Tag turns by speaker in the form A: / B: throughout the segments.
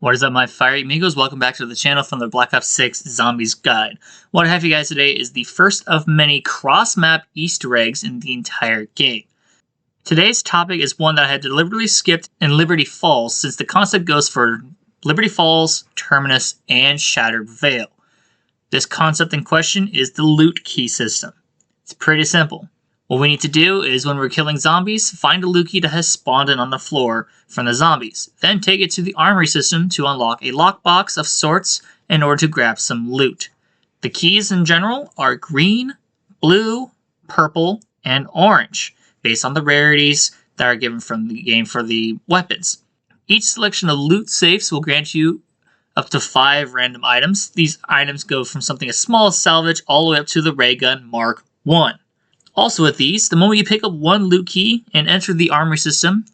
A: What is up, my fiery amigos? Welcome back to the channel from the Black Ops 6 Zombies Guide. What I have for you guys today is the first of many cross-map Easter eggs in the entire game. Today's topic is one that I had deliberately skipped in Liberty Falls, since the concept goes for Liberty Falls, Terminus, and Shattered Veil. This concept in question is the loot key system. It's pretty simple. What we need to do is, when we're killing zombies, find a loot key that has spawned in on the floor from the zombies. Then take it to the armory system to unlock a lockbox of sorts in order to grab some loot. The keys in general are green, blue, purple, and orange, based on the rarities that are given from the game for the weapons. Each selection of loot safes will grant you up to 5 random items. These items go from something as small as salvage all the way up to the ray gun Mark 1. Also with these, the moment you pick up one loot key and enter the armory system,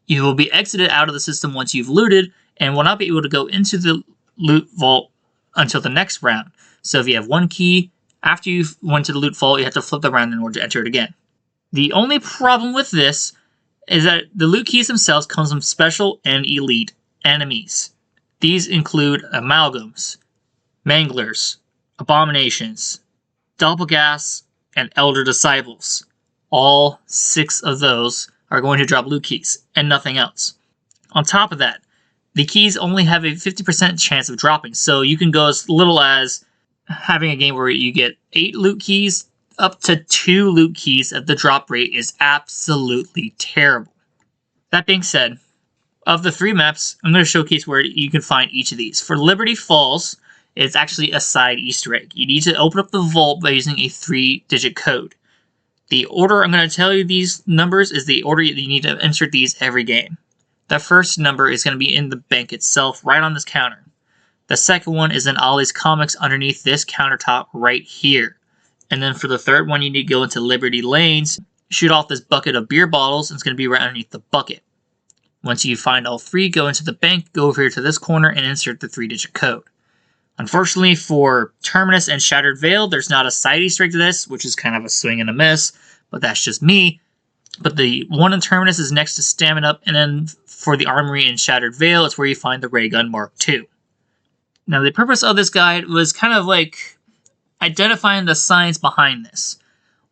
A: you will be exited out of the system once you've looted and will not be able to go into the loot vault until the next round. So if you have one key, after you went to the loot vault, you have to flip the round in order to enter it again. The only problem with this is that the loot keys themselves come from special and elite enemies. These include amalgams, manglers, abominations, doppelgas, and elder disciples. All 6 of those are going to drop loot keys and nothing else. On top of that, the keys only have a 50% chance of dropping, so you can go as little as having a game where you get 8 loot keys up to 2 loot keys at the drop rate is absolutely terrible. That being said, of the 3 maps, I'm going to showcase where you can find each of these. For Liberty Falls, it's actually a side Easter egg. You need to open up the vault by using a 3-digit code. The order I'm going to tell you these numbers is the order you need to insert these every game. The first number is going to be in the bank itself, right on this counter. The second one is in Ollie's Comics underneath this countertop right here. And then for the third one, you need to go into Liberty Lanes, shoot off this bucket of beer bottles, and it's going to be right underneath the bucket. Once you find all 3, go into the bank, go over here to this corner, and insert the 3-digit code. Unfortunately for Terminus and Shattered Veil, there's not a side Easter egg to this, which is kind of a swing and a miss, but that's just me. But the one in Terminus is next to Stamina, and then for the Armory in Shattered Veil, it's where you find the Ray Gun Mark II. Now, the purpose of this guide was kind of like identifying the science behind this.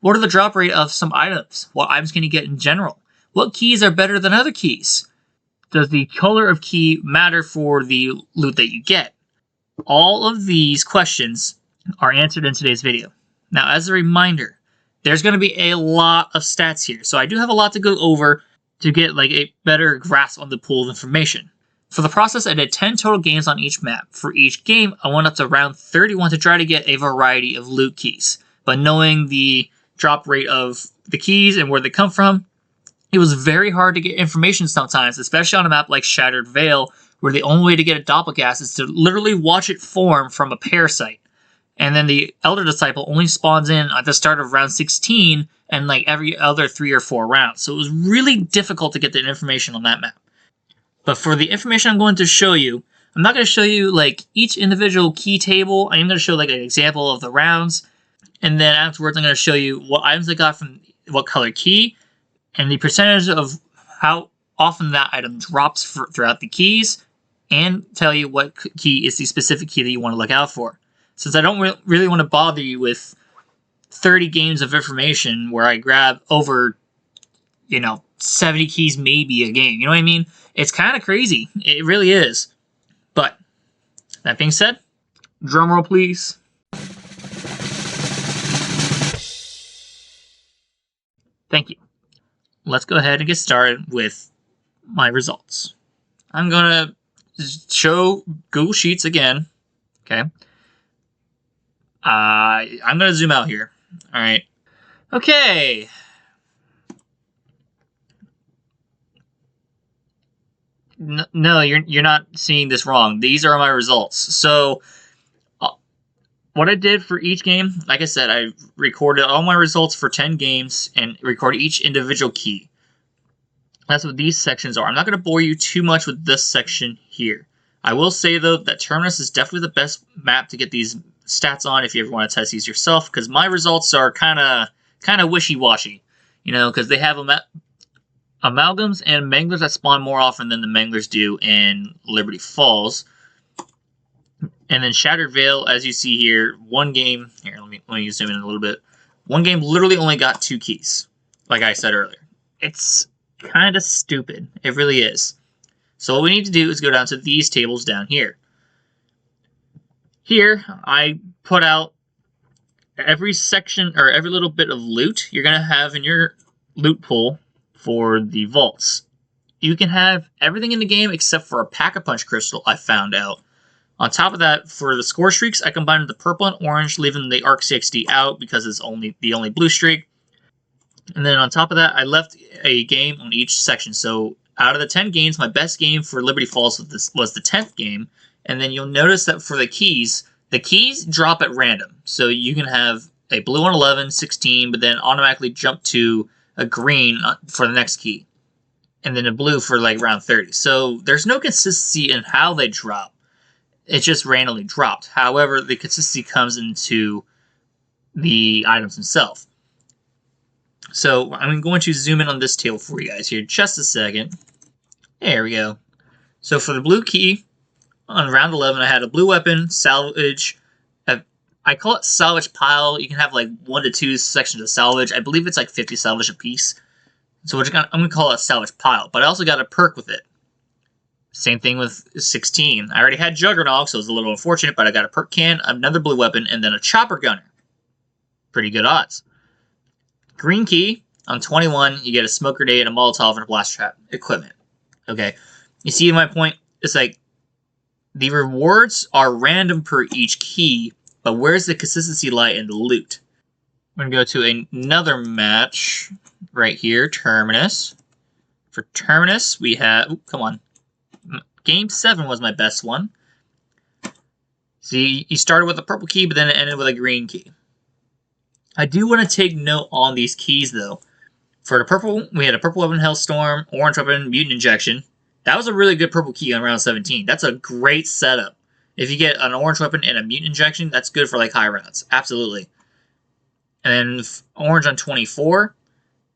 A: What are the drop rate of some items? What items can you get in general? What keys are better than other keys? Does the color of key matter for the loot that you get? All of these questions are answered in today's video. Now, as a reminder, there's going to be a lot of stats here, so I do have a lot to go over to get like a better grasp on the pool of information. For the process, I did 10 total games on each map. For each game, I went up to round 31 to try to get a variety of loot keys. But knowing the drop rate of the keys and where they come from, it was very hard to get information sometimes, especially on a map like Shattered Veil, where the only way to get a doppelgas is to literally watch it form from a parasite. And then the Elder Disciple only spawns in at the start of round 16 and like every other 3 or 4 rounds. So it was really difficult to get the information on that map. But for the information I'm going to show you, I'm not going to show you like each individual key table. I am going to show like an example of the rounds. And then afterwards I'm going to show you what items I got from what color key and the percentage of how often that item drops throughout the keys, and tell you what key is the specific key that you want to look out for. Since I don't really want to bother you with 30 games of information where I grab over, 70 keys maybe a game. You know what I mean? It's kind of crazy. It really is. But, that being said, drum roll please. Thank you. Let's go ahead and get started with my results. I'm going to show Google Sheets again. Okay. I'm going to zoom out here. All right. Okay. No, you're not seeing this wrong. These are my results. So what I did for each game, like I said, I recorded all my results for 10 games and recorded each individual key. That's what these sections are. I'm not going to bore you too much with this section here. I will say, though, that Terminus is definitely the best map to get these stats on if you ever want to test these yourself, because my results are kind of wishy-washy, because they have them amalgams and manglers that spawn more often than the manglers do in Liberty Falls. And then Shattered Veil, as you see here, one game. Here, let me zoom in a little bit. One game literally only got 2 keys, like I said earlier. It's kind of stupid. It really is. So what we need to do is go down to these tables down here. Here, I put out every section or every little bit of loot you're going to have in your loot pool for the vaults. You can have everything in the game except for a Pack-a-Punch crystal I found out. On top of that, for the score streaks, I combined the purple and orange, leaving the Arc 60 out because it's the only blue streak. And then on top of that, I left a game on each section. So out of the 10 games, my best game for Liberty Falls was the 10th game. And then you'll notice that for the keys drop at random. So you can have a blue on 11, 16, but then automatically jump to a green for the next key. And then a blue for like round 30. So there's no consistency in how they drop. It just randomly dropped. However, the consistency comes into the items themselves. So I'm going to zoom in on this table for you guys here just a second. There we go. So for the blue key, on round 11, I had a blue weapon, salvage. I call it salvage pile. You can have like 1 to 2 sections of salvage. I believe it's like 50 salvage a piece. So I'm going to call it a salvage pile. But I also got a perk with it. Same thing with 16. I already had Juggernog, so it was a little unfortunate, but I got a perk can, another blue weapon, and then a chopper gunner. Pretty good odds. Green key, on 21, you get a smoke grenade, a Molotov, and a blast trap equipment. Okay, you see my point? It's like, the rewards are random per each key, but where's the consistency lie in the loot? I'm going to go to another match right here, Terminus. For Terminus, we have... Ooh, come on. Game 7 was my best one. See, you started with a purple key, but then it ended with a green key. I do want to take note on these keys, though. For the purple, we had a purple weapon, Hellstorm, orange weapon, mutant injection. That was a really good purple key on round 17. That's a great setup. If you get an orange weapon and a mutant injection, that's good for like high rounds. Absolutely. And then orange on 24.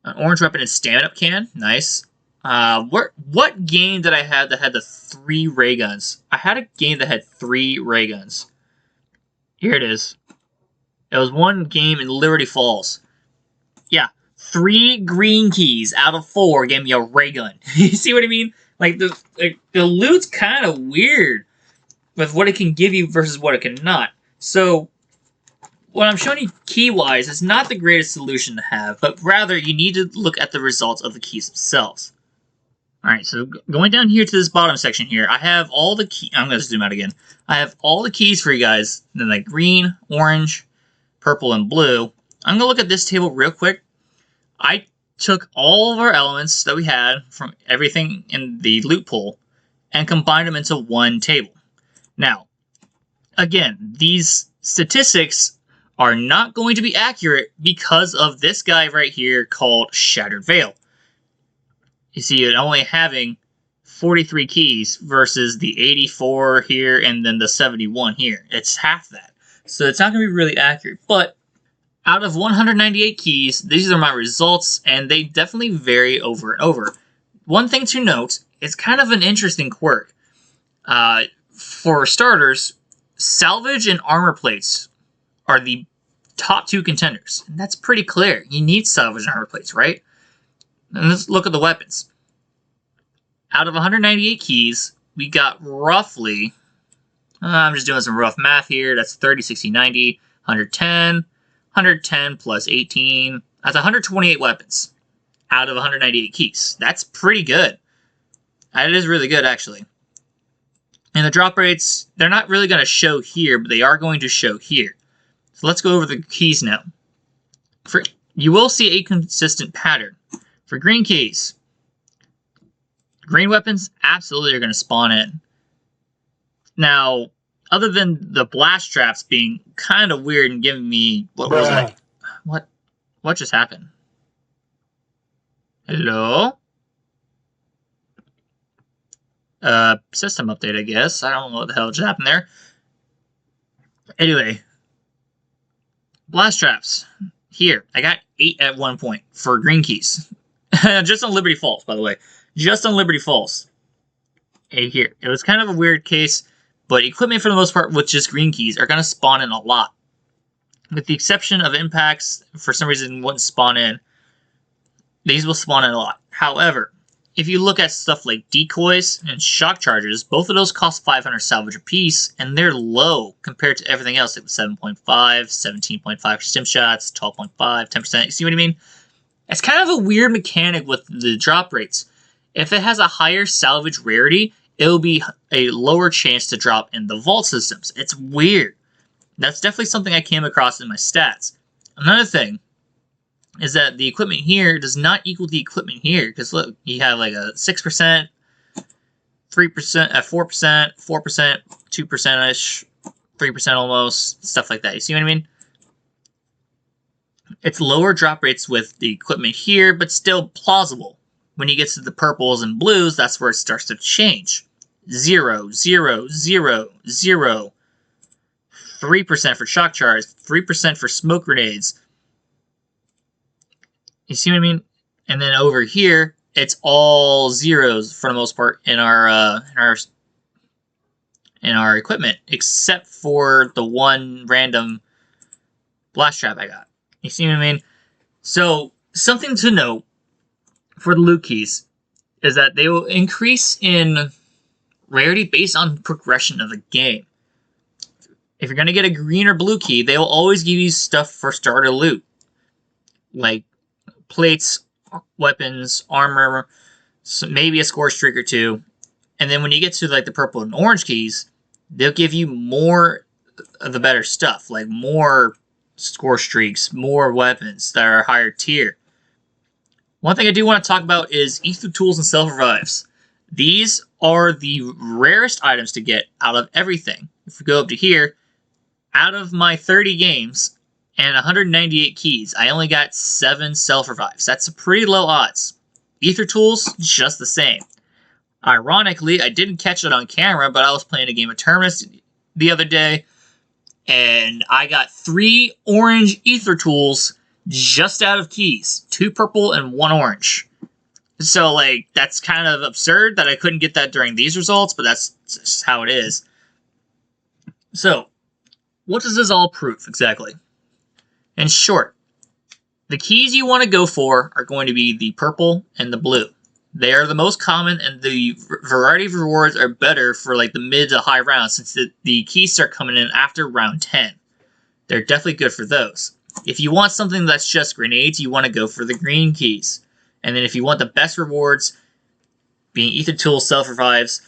A: An orange weapon and stamina up can. Nice. What game did I have that had the 3 ray guns? I had a game that had 3 ray guns. Here it is. It was one game in Liberty Falls. Yeah, 3 green keys out of 4 gave me a ray gun. You see what I mean? Like the loot's kind of weird with what it can give you versus what it cannot. So what I'm showing you key-wise is not the greatest solution to have, but rather you need to look at the results of the keys themselves. Alright, so going down here to this bottom section here, I have all the keys. I'm going to zoom out again. I have all the keys for you guys. Then like green, orange, purple, and blue. I'm going to look at this table real quick. I took all of our elements that we had from everything in the loot pool and combined them into one table. Now, again, these statistics are not going to be accurate because of this guy right here called Shattered Veil. You see it only having 43 keys versus the 84 here and then the 71 here. It's half that. So it's not going to be really accurate. But out of 198 keys, these are my results, and they definitely vary over and over. One thing to note, it's kind of an interesting quirk. For starters, salvage and armor plates are the top 2 contenders. And that's pretty clear. You need salvage and armor plates, right? And let's look at the weapons. Out of 198 keys, we got roughly, I'm just doing some rough math here, that's 30, 60, 90, 110, 110 plus 18, that's 128 weapons out of 198 keys. That's pretty good. That is really good, actually. And the drop rates, they're not really going to show here, but they are going to show here. So let's go over the keys now. You will see a consistent pattern. For green keys, green weapons absolutely are going to spawn in. Now, other than the blast traps being kind of weird and giving me... What was that? What just happened? Hello? System update, I guess. I don't know what the hell just happened there. Anyway. Blast traps. Here, I got 8 at one point for green keys. Just on Liberty Falls, by the way. Just on Liberty Falls. Here. It was kind of a weird case, but equipment for the most part with just green keys are going to spawn in a lot. With the exception of impacts, for some reason wouldn't spawn in. These will spawn in a lot. However, if you look at stuff like decoys and shock charges, both of those cost 500 salvage a piece, and they're low compared to everything else. It was 7.5, 17.5 for stim shots, 12.5, 10%. You see what I mean? It's kind of a weird mechanic with the drop rates. If it has a higher salvage rarity, it'll be a lower chance to drop in the vault systems. It's weird. That's definitely something I came across in my stats. Another thing is that the equipment here does not equal the equipment here. Because look, you have like a 6%, 3%, 4%, 4%, 2%-ish, 3% almost, stuff like that. You see what I mean? It's lower drop rates with the equipment here, but still plausible. When you get to the purples and blues, that's where it starts to change. 0, 0, 0, 0. 3% for shock charge, 3% for smoke grenades. You see what I mean? And then over here, it's all zeros for the most part in our equipment, except for the one random blast trap I got. You see what I mean? So something to note for the loot keys is that they will increase in rarity based on progression of the game. If you're going to get a green or blue key, they will always give you stuff for starter loot. Like plates, weapons, armor, maybe a score streak or two. And then when you get to like the purple and orange keys, they'll give you more of the better stuff. Like more score streaks, more weapons that are higher tier. One thing I do want to talk about is ether tools and self-revives. These are the rarest items to get out of everything. If we go up to here, out of my 30 games and 198 keys, I only got 7 self-revives. That's a pretty low odds. Ether tools, just the same. Ironically, I didn't catch it on camera, but I was playing a game of Terminus the other day, and I got 3 orange ether tools just out of keys. 2 purple and 1 orange. So, like, that's kind of absurd that I couldn't get that during these results, but that's just how it is. So, what does this all prove, exactly? In short, the keys you want to go for are going to be the purple and the blue. They are the most common, and the variety of rewards are better for, like, the mid to high rounds, since the keys start coming in after round 10. They're definitely good for those. If you want something that's just grenades, you want to go for the green keys. And then if you want the best rewards, being ether tools, self-revives,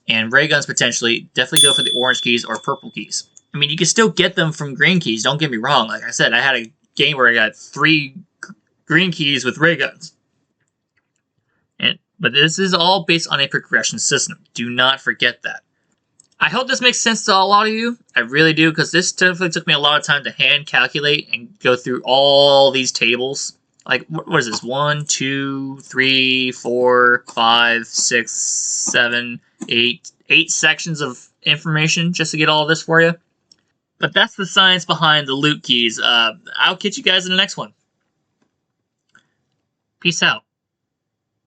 A: and ray guns potentially, definitely go for the orange keys or purple keys. I mean, you can still get them from green keys, don't get me wrong. Like I said, I had a game where I got 3 green keys with ray guns. But this is all based on a progression system. Do not forget that. I hope this makes sense to a lot of you. I really do, because this definitely took me a lot of time to hand calculate and go through all these tables. Like, what is this? 1, 2, 3, 4, 5, 6, 7, 8. 8 sections of information just to get all of this for you. But that's the science behind the loot keys. I'll catch you guys in the next one. Peace out.